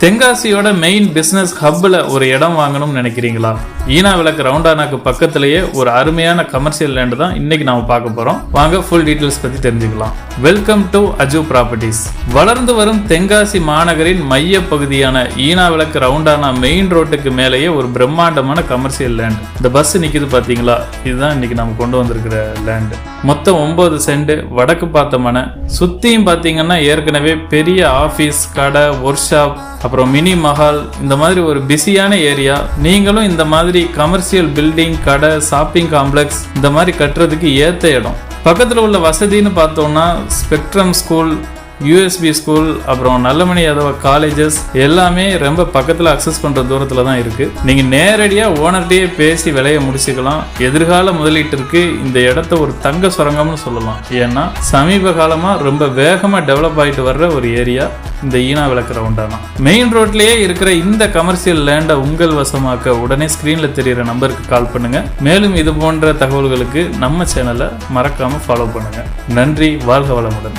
தென்காசியோட main business ஹப்ல ஒரு இடம் வாங்கணும்னு நினைக்கிறீங்களா? ஈனா விளக்கு ரவுண்டானாக்கு பக்கத்திலேயே ஒரு அருமையான கமர்ஷியல் லேண்ட் தான் இன்னைக்கு நாம பார்க்க போறோம். வாங்க ஃபுல் டீடைல்ஸ் பத்தி தெரிஞ்சுக்கலாம். Welcome to Aju properties. வளர்ந்து வரும் தென்காசி மாநகரின் மைய பகுதியான ஈனா விளக்கு ரவுண்டானா மெயின் ரோட்டுக்கு மேலேயே ஒரு பிரம்மாண்டமான கமர்ஷியல் லேண்ட். இந்த பஸ் நிக்குது பாத்தீங்களா? இதுதான் இன்னைக்கு நம்ம கொண்டு வந்திருக்கிற லேண்ட். மொத்தம் 9 சென்ட், வடக்கு பார்த்த மனை. சுத்தியும் பாத்தீங்கன்னா ஏற்கனவே பெரிய ஆபீஸ், கடை, ஒர்க் ஷாப், அப்புறம் மினி மஹால், இந்த மாதிரி ஒரு பிஸியான ஏரியா. நீங்களும் இந்த மாதிரி கமர்ஷியல் பில்டிங், கடை, ஷாப்பிங் காம்ப்ளெக்ஸ் இந்த மாதிரி கட்டுறதுக்கு ஏத்த இடம். பக்கத்துல உள்ள வசதின்னு பார்த்தோம்னா ஸ்பெக்ட்ரம் ஸ்கூல், யூஎஸ்பி ஸ்கூல், அப்புறம் நல்லமணி யாதவ காலேஜஸ் எல்லாமே ரொம்ப பக்கத்தில் அக்சஸ் பண்ணுற தூரத்தில் தான் இருக்குது. நீங்கள் நேரடியாக ஓனர்கிட்டயே பேசி விலையை முடிச்சுக்கலாம். எதிர்கால முதலீட்டிற்கு இந்த இடத்த ஒரு தங்க சுரங்கம்னு சொல்லலாம். ஏன்னா சமீப காலமாக ரொம்ப வேகமாக டெவலப் ஆகிட்டு வர்ற ஒரு ஏரியா இந்த ஈனா விளக்கு ரவுண்டானா. மெயின் ரோட்லேயே இருக்கிற இந்த கமர்ஷியல் லேண்டை உங்கள் வசமாக்க உடனே ஸ்க்ரீனில் தெரிகிற நம்பருக்கு கால் பண்ணுங்கள். மேலும் இது போன்ற தகவல்களுக்கு நம்ம சேனலை மறக்காமல் ஃபாலோ பண்ணுங்கள். நன்றி, வாழ்க வளமுடன்.